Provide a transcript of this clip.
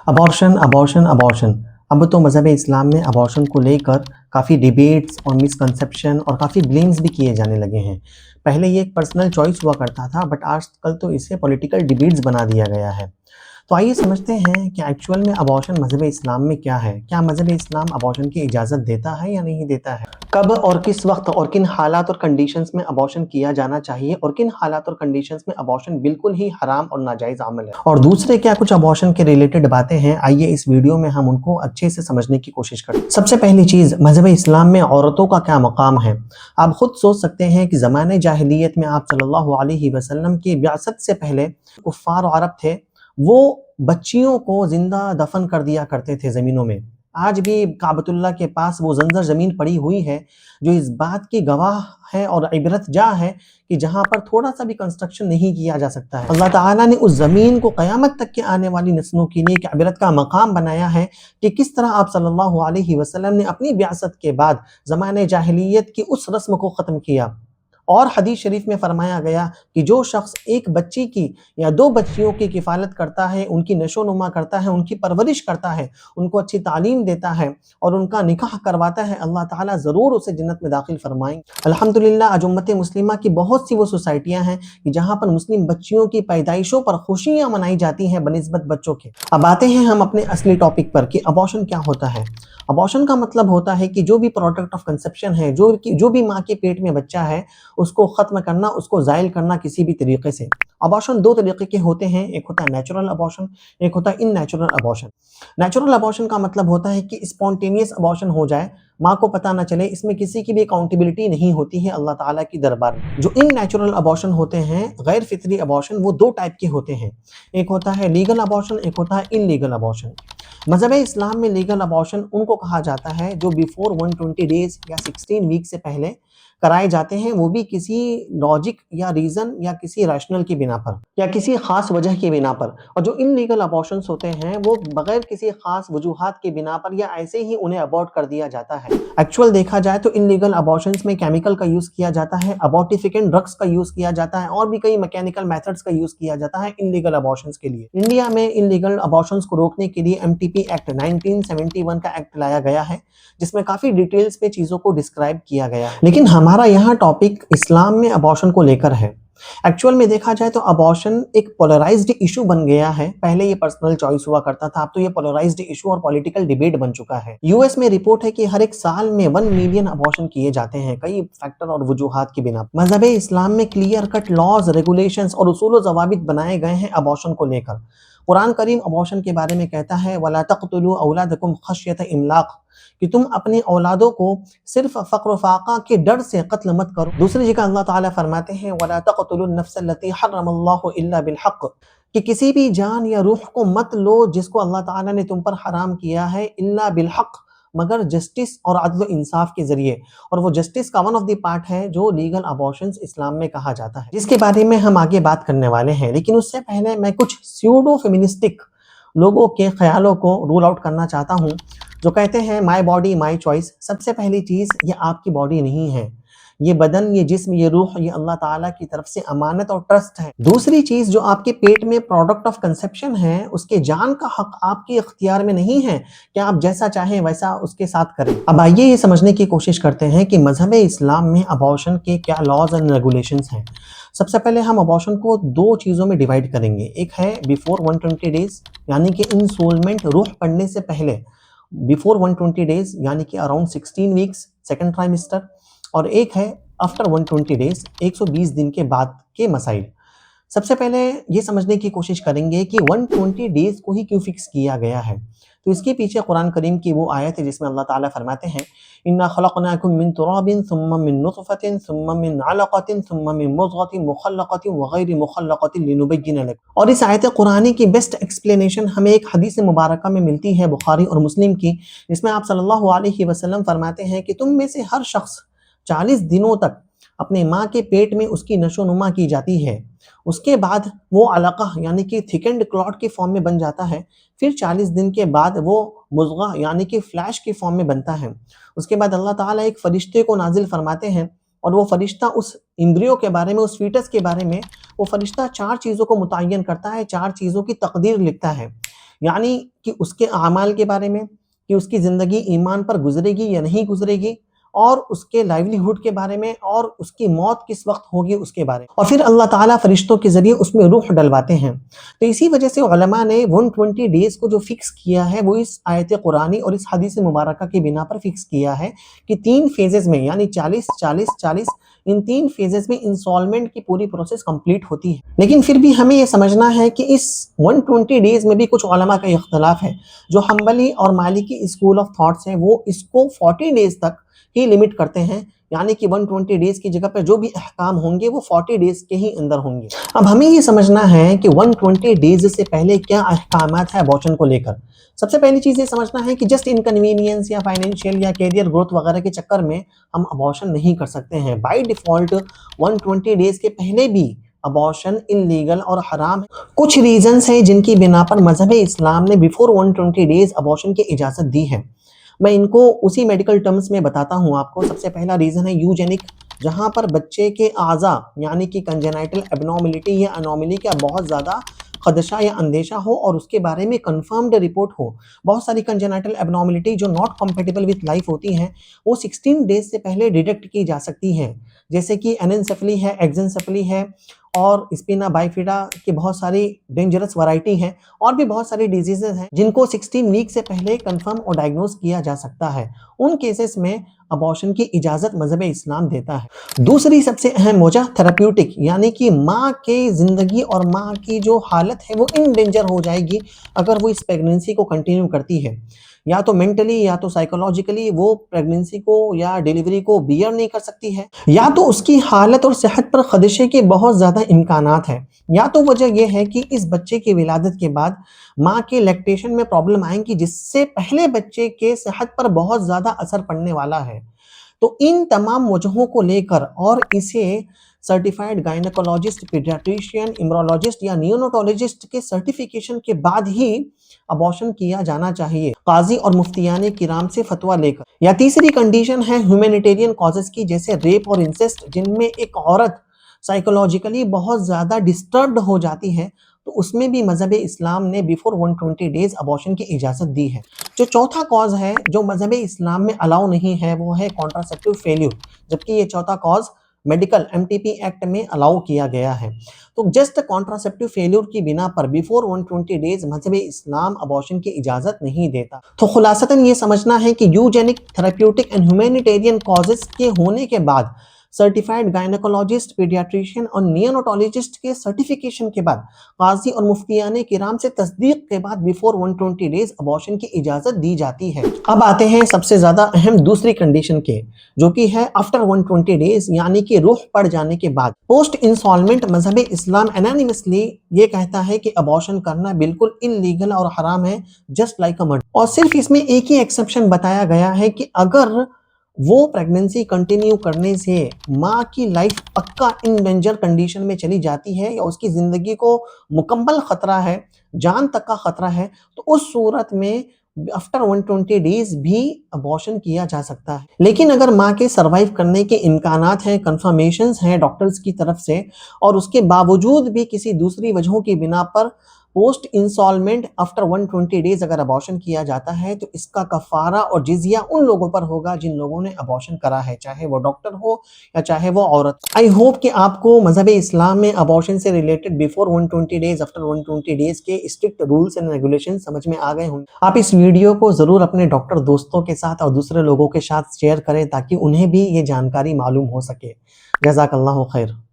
Abortion abortion abortion. अब तो मज़हब इस्लाम में अबॉर्शन को लेकर काफ़ी डिबेट्स और मिसकंसेप्शन और काफ़ी ब्लेम्स भी किए जाने लगे हैं। पहले ये एक पर्सनल चॉइस हुआ करता था, बट आजकल तो इसे पॉलिटिकल डिबेट्स बना दिया गया है। तो आइए समझते हैं कि एक्चुअल में अबॉर्शन मज़हब इस्लाम में क्या है। क्या मज़हब इस्लाम अबॉर्शन की इजाज़त देता है या नहीं देता है? कब और किस वक्त और किन हालात और कंडीशंस में अबॉर्शन किया जाना चाहिए और किन हालात और कंडीशंस में अबॉर्शन बिल्कुल ही हराम और नाजायज़ अमल है, और दूसरे क्या कुछ अबॉर्शन के रिलेटेड बातें हैं, आइए इस वीडियो में हम उनको अच्छे से समझने की कोशिश करते हैं। सबसे पहली चीज़, मज़हब इस्लाम में औरतों का क्या मकाम है। आप खुद सोच सकते हैं कि ज़माने जाहिलियत में आप सल्लल्लाहु अलैहि वसल्लम की बिआसत से पहले कुफ़ार और अरब थे, वो बच्चियों को जिंदा दफन कर दिया करते थे ज़मीनों में। आज भी काबतुल्लाह के पास वो जंजर ज़मीन पड़ी हुई है जो इस बात की गवाह है और इबरत जा है कि जहाँ पर थोड़ा सा भी कंस्ट्रक्शन नहीं किया जा सकता है। अल्लाह ताला ने उस ज़मीन को क़यामत तक के आने वाली नस्लों के लिए एक इबरत का मकाम बनाया है कि किस तरह आप सल्लल्लाहु अलैहि वसल्लम ने अपनी बिआसत के बाद ज़माने जाहिलियत की उस रस्म को ख़त्म किया। और हदीस शरीफ में फरमाया गया कि जो शख्स एक बच्ची की या दो बच्चियों की किफ़ालत करता है, उनकी नशो-नुमा करता है, उनकी परवरिश करता है, उनको अच्छी तालीम देता है और उनका निकाह करवाता है, अल्लाह ताला ज़रूर उसे जन्नत में दाखिल फरमाएंगे। अल्हम्दुलिल्लाह आज उम्मत मुस्लिमा की बहुत सी वो सोसाइटियाँ हैं कि जहाँ पर मुस्लिम बच्चियों की पैदाइशों पर खुशियाँ मनाई जाती हैं बनिस्बत बच्चों के। अब आते हैं हम अपने असली टॉपिक पर कि अबॉर्शन क्या होता है। अबॉर्शन का मतलब होता है कि जो भी प्रोडक्ट ऑफ कंसेप्शन है, जो भी माँ के पेट में बच्चा है, उसको ख़त्म करना, उसको ज़ाइल करना किसी भी तरीके से। अबॉर्शन दो तरीके के होते हैं, एक होता है नेचुरल अबॉर्शन, एक होता है इननेचुरल अबॉर्शन। नेचुरल अबॉर्शन का मतलब होता है कि स्पॉन्टेनियस अबॉर्शन हो जाए, माँ को पता ना चले, इसमें किसी की भी अकाउंटेबिलिटी नहीं होती है अल्लाह ताला की दरबार में। जो इननेचुरल अबॉर्शन होते हैं, गैर फितरी अबॉर्शन, वो दो टाइप के होते हैं, एक होता है लीगल अबॉर्शन, एक होता है इल्लीगल अबॉर्शन। मज़हब इस्लाम में लीगल अबॉर्शन उनको कहा जाता है जो बिफोर 120 डेज़ या 16 वीक से पहले कराए जाते हैं, वो भी किसी लॉजिक या रीज़न या किसी रैशनल की बिना पर या किसी ख़ास वजह की बिना पर। और जो इल्लीगल अबॉर्शंस होते हैं वो बगैर किसी ख़ास वजूहात की बिना पर या ऐसे ही उन्हें अबॉर्ट कर दिया जाता है। एक्चुअल देखा जाए तो इल्लीगल अबॉर्शंस में केमिकल का यूज़ किया जाता है, अबॉर्टिफिकेंट ड्रग्स का यूज़ किया जाता है और भी कई मैकेनिकल मेथड्स का यूज़ किया जाता है इल्लीगल अबॉर्शंस के लिए। इंडिया में इल्लीगल अबॉर्शंस को रोकने के लिए एमटीपी एक्ट 1971 का एक्ट लाया गया है, जिसमें काफ़ी डिटेल्स में चीज़ों को डिस्क्राइब किया गया है। लेकिन हमारा यहाँ टॉपिक इस्लाम में अबॉर्शन को लेकर है। एक्चुअल में देखा जाए तो अबॉर्शन एक पोलराइज्ड इशू बन गया है। पहले ये पर्सनल चॉइस हुआ करता था, अब तो ये पोलराइज्ड इशू और पॉलिटिकल डिबेट बन चुका है। यूएस में रिपोर्ट है कि हर एक साल में 1 मिलियन अबॉर्शन किए जाते हैं कई फैक्टर और वजूहात की बिना। मज़हब इस्लाम में क्लियर कट लॉज, रेगुलेशंस और उसूल व ज़वाबित बनाए गए हैं अबॉर्शन को लेकर। कुरान करीम अबॉर्शन के बारे में कहता है वला तक़तुलू औलादकुम खश्यत इमलाक, कि तुम अपनी औलादों को सिर्फ फ़क्र फ़ाक़ा के डर से कत्ल मत करो। दूसरी जगह अल्लाह ताला फरमाते हैं वला तक़तुलुन नफ्सल्लती हर्रमल्लाहु इल्ला बिल हक़, कि किसी भी जान या रूह को मत लो जिसको अल्लाह ताला ने तुम पर हराम किया है, इल्ला बिल हक़, मगर जस्टिस और अदल इंसाफ के जरिए। और वो जस्टिस का वन ऑफ द पार्ट है जो लीगल अबॉर्शंस इस्लाम में कहा जाता है, जिसके बारे में हम आगे बात करने वाले हैं। लेकिन उससे पहले मैं कुछ स्यूडो फेमिनिस्टिक लोगों के ख्यालों को रूल आउट करना चाहता हूँ जो कहते हैं माय बॉडी माय चॉइस। सबसे पहली चीज़, ये आपकी बॉडी नहीं है, ये बदन, ये जिस्म, ये रूह, ये अल्लाह ताला की तरफ से अमानत और ट्रस्ट है। दूसरी चीज़, जो आपके पेट में प्रोडक्ट ऑफ कंसेप्शन है, उसके जान का हक आपके इख्तियार में नहीं है कि आप जैसा चाहें वैसा उसके साथ करें। अब आइए ये समझने की कोशिश करते हैं कि मज़हब इस्लाम में अबॉर्शन के क्या लॉज एंड रेगुलेशंस हैं। सबसे पहले हम अबॉर्शन को दो चीज़ों में डिवाइड करेंगे। एक है बिफोर 120 डेज़, यानी कि इंसोलमेंट, रूह पड़ने से पहले, बिफोर 120 डेज़ यानी कि अराउंड 16 वीक्स, सेकेंड ट्राइमेस्टर। और एक है आफ्टर 120 डेज़, 120 दिन के बाद के मसाइल। सबसे पहले ये समझने की कोशिश करेंगे कि 120 डेज़ को ही क्यों फिक्स किया गया है। तो इसके पीछे कुरान करीम की वो आयत है जिसमें अल्लाह ताला फरमाते हैं इन्ना खलक़नाकुम मिन तुराबिन सुम्मा मिन नुतफ़तिन सुम्मा मिन अलक़तिन सुम्मा मिन मुज़ग़तिन मुख़ल्लक़तिन व ग़ैरि मुख़ल्लक़तिन लिनुबय्यिन लकुम। और इस आयत कुरानी की बेस्ट एक्सप्लेनेशन हमें एक हदीस मुबारका में मिलती है बुखारी और मुस्लिम की, जिसमें आप सल्लल्लाहु अलैहि वसल्लम फरमाते हैं कि तुम में से हर शख्स 40 दिनों तक अपने माँ के पेट में उसकी नशोनुमा की जाती है, उसके बाद वो अलक़ा यानी कि थिकेंड क्लॉट की फॉर्म में बन जाता है, फिर 40 दिन के बाद वो मुज़ग़ा यानी कि फ्लैश की फॉर्म में बनता है। उसके बाद अल्लाह ताला एक फ़रिश्ते को नाजिल फरमाते हैं और वो फ़रिश्ता उस एम्ब्रियो के बारे में, उस फ़ीटस के बारे में, वो फ़रिश्ता 4 चीज़ों को मुतय्यन करता है, 4 चीज़ों की तक़दीर लिखता है। یعنی کہ اس کے اعمال کے بارے میں، کہ اس کی زندگی ایمان پر گزرے گی یا نہیں گزرے گی، اور اس کے لائیولی کے بارے میں، اور اس کی موت کس وقت ہوگی اس کے بارے میں، اور پھر اللہ تعالیٰ فرشتوں کے ذریعے اس میں روح ڈلواتے ہیں۔ تو اسی وجہ سے علماء نے 120 ڈیز کو جو فکس کیا ہے وہ اس آیت قرآنی اور اس حدیث مبارکہ کی بنا پر فکس کیا ہے کہ 3 فیزز میں، یعنی 40 40 40، ان 3 فیزز میں انسٹالمنٹ کی پوری پروسیس کمپلیٹ ہوتی ہے۔ لیکن پھر بھی ہمیں یہ سمجھنا ہے کہ اس 120 ڈیز میں بھی کچھ علماء کا اختلاف ہے۔ جو حنبلی اور مالکی اسکول آف تھاٹس ہیں وہ اس کو 40 ڈیز تک ہی لمٹ کرتے ہیں، یعنی کہ 120 ڈیز کی جگہ پر جو بھی احکام ہوں گے وہ 40 ڈیز کے ہی اندر ہوں گے۔ اب ہمیں یہ سمجھنا ہے کہ 120 ڈیز سے پہلے کیا احکامات ہیں ابارشن کو لے کر۔ سب سے پہلی چیز یہ سمجھنا ہے کہ جسٹ انکنوینئنس یا فائنینشیل یا کیریئر گروتھ وغیرہ کے چکر میں ہم ابارشن نہیں کر سکتے ہیں۔ بائی ڈیفالٹ 120 ڈیز کے پہلے بھی ابارشن انلیگل اور حرام ہے۔ کچھ ریزنز ہیں جن کی بنا پر مذہب اسلام نے بیفور 120 ڈیز ابارشن کی اجازت دی ہے۔ میں ان کو اسی میڈیکل ٹرمز میں بتاتا ہوں آپ کو۔ سب سے پہلا ریزن ہے یوجینک، جہاں پر بچے کے اعضاء یعنی کہ کنجنائٹل ایبنارملٹی یا انوملی کا بہت زیادہ خدشہ یا اندیشہ ہو اور اس کے بارے میں کنفرمڈ رپورٹ ہو۔ بہت ساری کنجنائٹل ایبنارملٹی جو ناٹ کمپیٹیبل وتھ لائف ہوتی ہیں وہ 16 ڈیز سے پہلے ڈیٹیکٹ کی جا سکتی ہیں، جیسے کہ ایننسیفلی ہے، ایگزنسیفلی ہے، اور اسپینا بائیفیڈا کی بہت ساری ڈینجرس ورائٹی ہیں، اور بھی بہت ساری ڈیزیزز ہیں جن کو 16 ویک سے پہلے کنفرم اور ڈائگنوز کیا جا سکتا ہے۔ ان کیسز میں ابارشن کی اجازت مذہب اسلام دیتا ہے۔ دوسری سب سے اہم وجہ تھراپیوٹک، یعنی کہ ماں کی زندگی اور ماں کی جو حالت ہے وہ ان ڈینجر ہو جائے گی اگر وہ اس پریگننسی کو کنٹینیو کرتی ہے، یا تو مینٹلی یا تو سائیکولوجیکلی وہ پریگننسی کو یا ڈیلیوری کو بیئر نہیں کر سکتی ہے، یا تو اس کی حالت اور صحت پر خدشے کے بہت زیادہ امکانات ہیں، یا تو وجہ یہ ہے کہ اس بچے کی ولادت کے بعد ماں کے لیکٹیشن میں پرابلم آئیں گی جس سے پہلے بچے کے صحت پر بہت زیادہ اثر پڑنے والا ہے۔ تو ان تمام وجہوں کو لے کر اور اسے سرٹیفائیڈ گائنیکولوجسٹ، پیڈیاٹریشین، امبرولوجسٹ یا نیوناٹولوجسٹ کے سرٹیفیکیشن کے بعد ہی ابارشن کیا جانا چاہیے، قاضی اور مفتیان کرام سے فتویٰ لے کر۔ یا تیسری کنڈیشن ہے ہیومینیٹیرین کازز کی، جیسے ریپ اور انسیسٹ، جن میں ایک عورت سائیکولوجیکلی بہت زیادہ ڈسٹربڈ ہو جاتی ہے، تو اس میں بھی مذہب اسلام نے بیفور 120 ڈیز ابارشن کی اجازت دی ہے۔ جو چوتھا کاز ہے جو مذہب اسلام میں الاؤ نہیں ہے وہ ہے کانٹراسیپٹیو فیلیور، جبکہ یہ چوتھا کاز میڈیکل MTP ایکٹ میں الاؤ کیا گیا ہے۔ تو جسٹ کانٹراسیپٹیو فیلیور کی بنا پر بیفور 120 ڈیز مذہب اسلام ابارشن کی اجازت نہیں دیتا۔ تو خلاصتاً یہ سمجھنا ہے کہ یوجینک، تھراپیوٹک اینڈ ہیومینیٹیرین کازز کے ہونے کے بعد، سرٹیفائیڈ گائنیکولوجسٹ، پیڈیاٹریشین اور نیوناٹولوجسٹ کے سرٹیفیکیشن کے بعد، قاضی اور مفتیان کرام سے تصدیق کے بعد بیفور 120 ڈیز ابارشن کی اجازت دی جاتی ہے۔ اب آتے ہیں سب سے زیادہ اہم دوسری کنڈیشن کے، جو کہ ہے آفٹر 120 ڈیز، یعنی کہ روح پڑ جانے کے بعد۔ پوسٹ انسٹالمنٹ مذہب اسلام انانیمسلی یہ کہتا ہے کہ ابارشن کرنا بالکل انلیگل اور حرام ہے، جسٹ لائک اے مرڈر، اور صرف اس میں ایک ہی ایکسیپشن بتایا گیا ہے کہ اگر وہ پریگننسی کنٹینیو کرنے سے ماں کی لائف پکا ان ڈینجر کنڈیشن میں چلی جاتی ہے یا اس کی زندگی کو مکمل خطرہ ہے، جان تک کا خطرہ ہے، تو اس صورت میں آفٹر 120 ڈیز بھی ابارشن کیا جا سکتا ہے۔ لیکن اگر ماں کے سروائیو کرنے کے امکانات ہیں، کنفرمیشنز ہیں ڈاکٹرز کی طرف سے، اور اس کے باوجود بھی کسی دوسری وجہوں کی بنا پر پوسٹ انسٹالمنٹ آفٹر 120 ڈیز اگر ابارشن کیا جاتا ہے، تو اس کا کفارہ اور جزیہ ان لوگوں پر ہوگا جن لوگوں نے ابارشن کرا ہے، چاہے وہ ڈاکٹر ہو یا چاہے وہ عورت۔ آئی ہوپ کہ آپ کو مذہب اسلام میں ابارشن سے related before 120 days, after 120 days کے اسٹرکٹ رولز اینڈ ریگولیشن سمجھ میں آ گئے ہوں۔ آپ اس ویڈیو کو ضرور اپنے ڈاکٹر دوستوں کے ساتھ اور دوسرے لوگوں کے ساتھ شیئر کریں تاکہ انہیں بھی یہ جانکاری معلوم ہو سکے۔ جزاک اللہ خیر۔